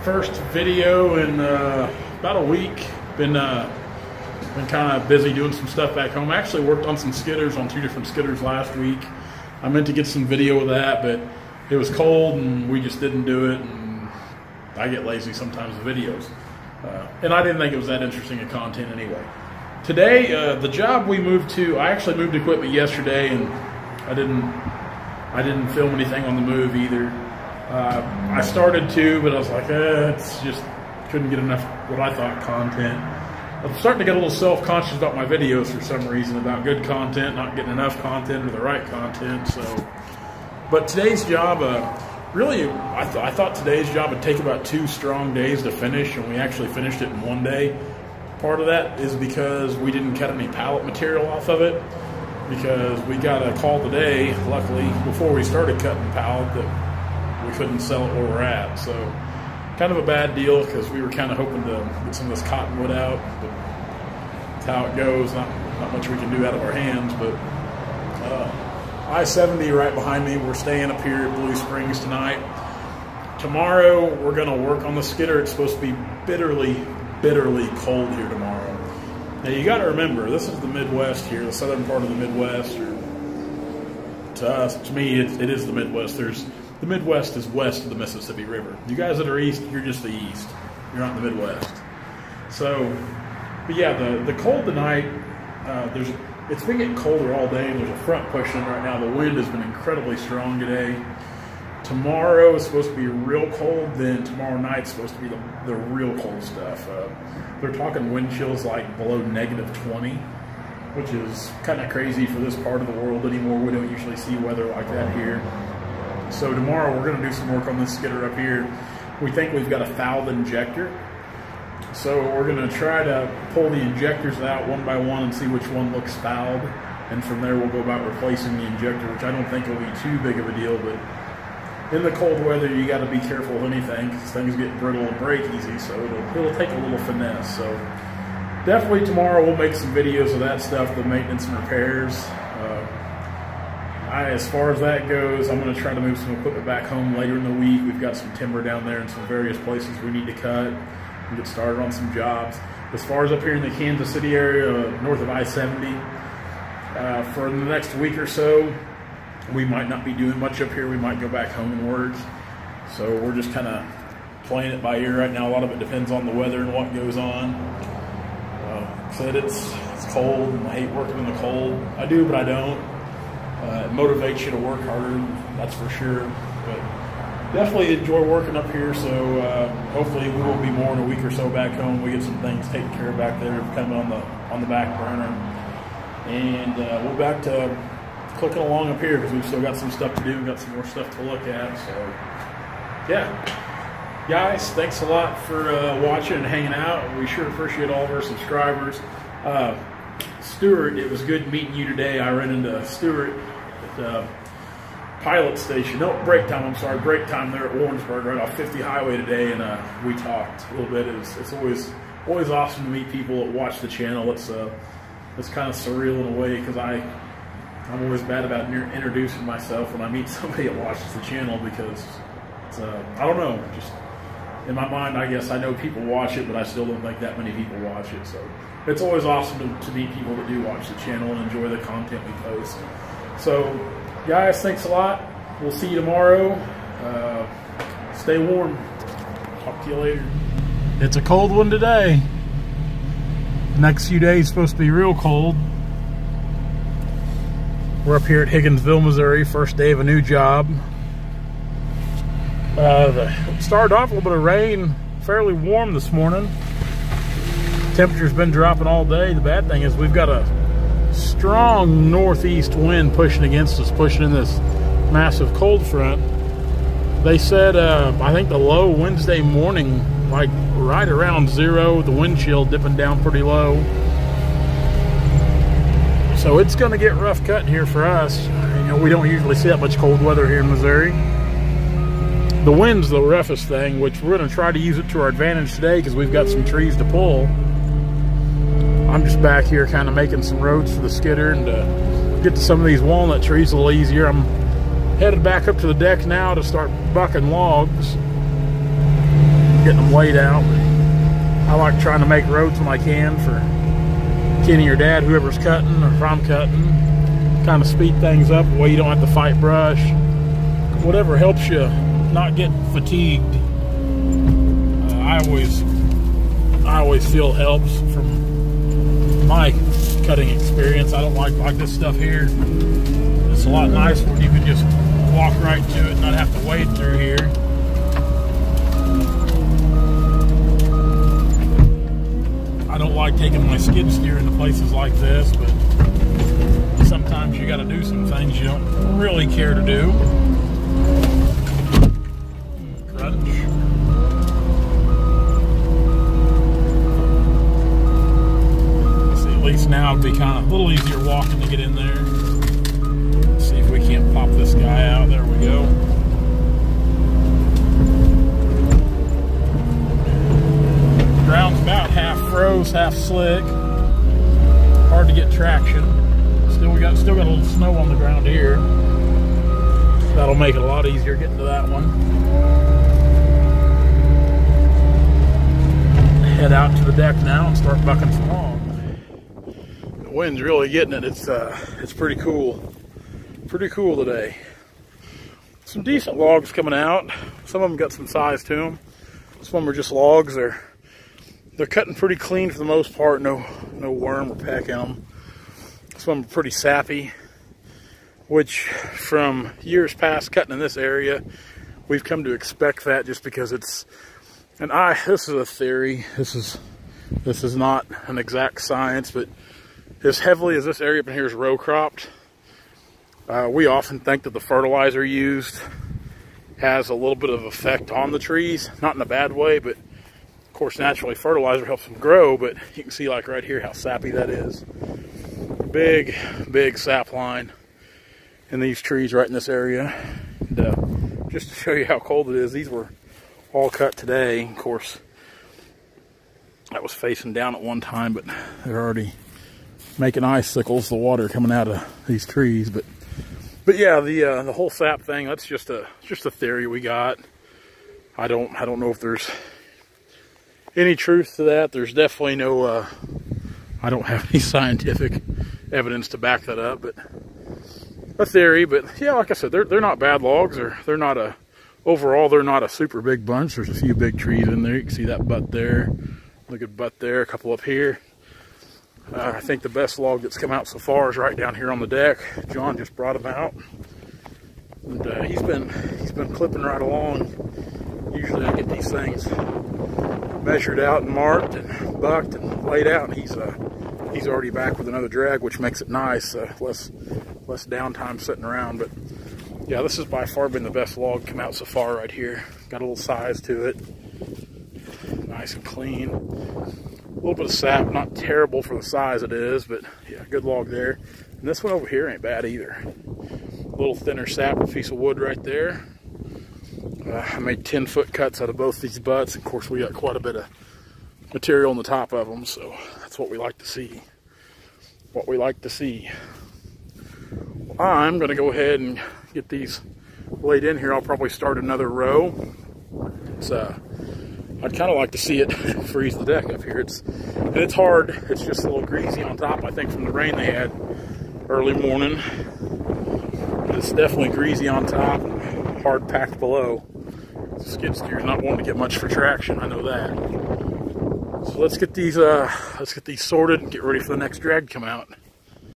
First video in about a week. Been kind of busy doing some stuff back home. I actually worked on some skidders, on 2 different skidders last week. I meant to get some video of that, but it was cold and we just didn't do it. And I get lazy sometimes with videos. And I didn't think it was that interesting of content anyway. Today, the job we moved to, I actually moved equipment yesterday, and I didn't film anything on the move either. I started to, but I was like, it's just couldn't get enough what I thought content. I'm starting to get a little self-conscious about my videos for some reason, about good content, not getting enough content or the right content. So, but today's job, really, I thought today's job would take about 2 strong days to finish, and we actually finished it in 1 day. Part of that is because we didn't cut any pallet material off of it, because we got a call today, luckily, before we started cutting pallet, that we couldn't sell it where we're at. So kind of a bad deal, because we were kind of hoping to get some of this cottonwood out, but that's how it goes. Not much we can do out of our hands. But I-70 right behind me. We're staying up here at Blue Springs tonight. Tomorrow we're going to work on the skidder. It's supposed to be bitterly cold here tomorrow. Now you got to remember, this is the Midwest here, the southern part of the Midwest. Or to us, to me, it is the Midwest. The Midwest is west of the Mississippi River. You guys that are east, you're just the east. You're not in the Midwest. So, but yeah, the cold tonight, it's been getting colder all day, and there's a front pushing right now. The wind has been incredibly strong today. Tomorrow is supposed to be real cold, then tomorrow night's supposed to be the real cold stuff. They're talking wind chills like below -20, which is kind of crazy for this part of the world anymore. We don't usually see weather like that here. So tomorrow we're going to do some work on this skidder up here. We think we've got a fouled injector. So we're going to try to pull the injectors out one by one and see which one looks fouled. And from there we'll go about replacing the injector, which I don't think will be too big of a deal. But in the cold weather, you got to be careful with anything, because things get brittle and break easy. So it'll take a little finesse. So definitely tomorrow we'll make some videos of that stuff, the maintenance and repairs. As far as that goes, I'm going to try to move some equipment back home later in the week. We've got some timber down there and some various places we need to cut and get started on some jobs. As far as up here in the Kansas City area, north of I-70, for the next week or so, we might not be doing much up here. We might go back home and work. So we're just kind of playing it by ear right now. A lot of it depends on the weather and what goes on. Said it's cold, and I hate working in the cold. I do, but I don't. It motivates you to work harder, that's for sure. But definitely enjoy working up here. So hopefully we will be more in a week or so back home. We get some things taken care of back there, kind of on the back burner, and we're back to clicking along up here, because we've still got some stuff to do. We've got some more stuff to look at. So yeah, guys, thanks a lot for watching and hanging out. We sure appreciate all of our subscribers. Stuart, it was good meeting you today. I ran into Stuart at the Pilot Station. No, break time, I'm sorry. Break time there at Warrensburg, right off 50 Highway today, and we talked a little bit. It's always awesome to meet people that watch the channel. It's kind of surreal in a way, because I'm always bad about introducing myself when I meet somebody that watches the channel, because it's, I don't know, just in my mind, I guess I know people watch it, but I still don't think that many people watch it. So it's always awesome to meet people that do watch the channel and enjoy the content we post. So guys, thanks a lot. We'll see you tomorrow. Stay warm. Talk to you later. It's a cold one today. The next few days supposed to be real cold. We're up here at Higginsville, Missouri, first day of a new job. Started off a little bit of rain, fairly warm this morning. Temperature's been dropping all day. The bad thing is we've got a strong northeast wind pushing against us, pushing in this massive cold front. They said, I think the low Wednesday morning, like right around 0, the wind chill dipping down pretty low. So it's going to get rough cutting here for us. You know, we don't usually see that much cold weather here in Missouri. The wind's the roughest thing, which we're going to try to use it to our advantage today, because we've got some trees to pull. I'm just back here kind of making some roads for the skidder, and to get to some of these walnut trees a little easier. I'm headed back up to the deck now to start bucking logs. Get getting them weighed out. But I like trying to make roads when I can for Kenny or Dad, whoever's cutting, or if I'm cutting. Kind of speed things up, the way you don't have to fight brush. Whatever helps you not get fatigued. I always feel helps from my cutting experience. I don't like this stuff here. It's a lot nicer when you can just walk right to it and not have to wade through here. I don't like taking my skid steer into places like this, but sometimes you got to do some things you don't really care to do. Crunch. See, at least now it'd be kind of a little easier walking to get in there. Let's see if we can't pop this guy out. There we go. Ground's about half froze, half slick. Hard to get traction. Still got a little snow on the ground here. That'll make it a lot easier getting to that one. Head out to the deck now and start bucking some logs. The wind's really getting it. It's pretty cool. Pretty cool today. Some decent logs coming out. Some of them got some size to them. Some of them are just logs. They're cutting pretty clean for the most part. No worm or peck in them. Some of them are pretty sappy, which from years past cutting in this area, we've come to expect that just because it's, and this is a theory. This is not an exact science, but as heavily as this area up in here is row cropped, we often think that the fertilizer used has a little bit of effect on the trees, not in a bad way, but of course naturally fertilizer helps them grow, but you can see like right here how sappy that is. Big sap line in these trees right in this area. And, just to show you how cold it is, these were all cut today. Of course, that was facing down at one time, but they're already making icicles, the water coming out of these trees. But yeah, the whole sap thing, that's just a theory we got. I don't know if there's any truth to that. There's definitely no I don't have any scientific evidence to back that up, but a theory. But yeah, like I said, they're not bad logs, or overall they're not a super big bunch. There's a few big trees in there. You can see that butt there. Look at butt there, a couple up here. I think the best log that's come out so far is right down here on the deck. John just brought him out, and he's been clipping right along. Usually I get these things measured out and marked and bucked and laid out, and he's already back with another drag, which makes it nice, less downtime sitting around. But yeah, this has by far been the best log come out so far right here. Got a little size to it, nice and clean. A little bit of sap, not terrible for the size it is, but yeah, good log there. And this one over here ain't bad either. A little thinner sap piece of wood right there. I made 10-foot cuts out of both these butts. Of course, we got quite a bit of material on the top of them, so that's what we like to see. Well, I'm going to go ahead and get these laid in here. I'll probably start another row. I'd kind of like to see it freeze the deck up here. It's hard. It's just a little greasy on top, I think, from the rain they had early morning. It's definitely greasy on top, hard packed below. The skid steer's not wanting to get much for traction, I know that. So let's get these sorted and get ready for the next drag to come out.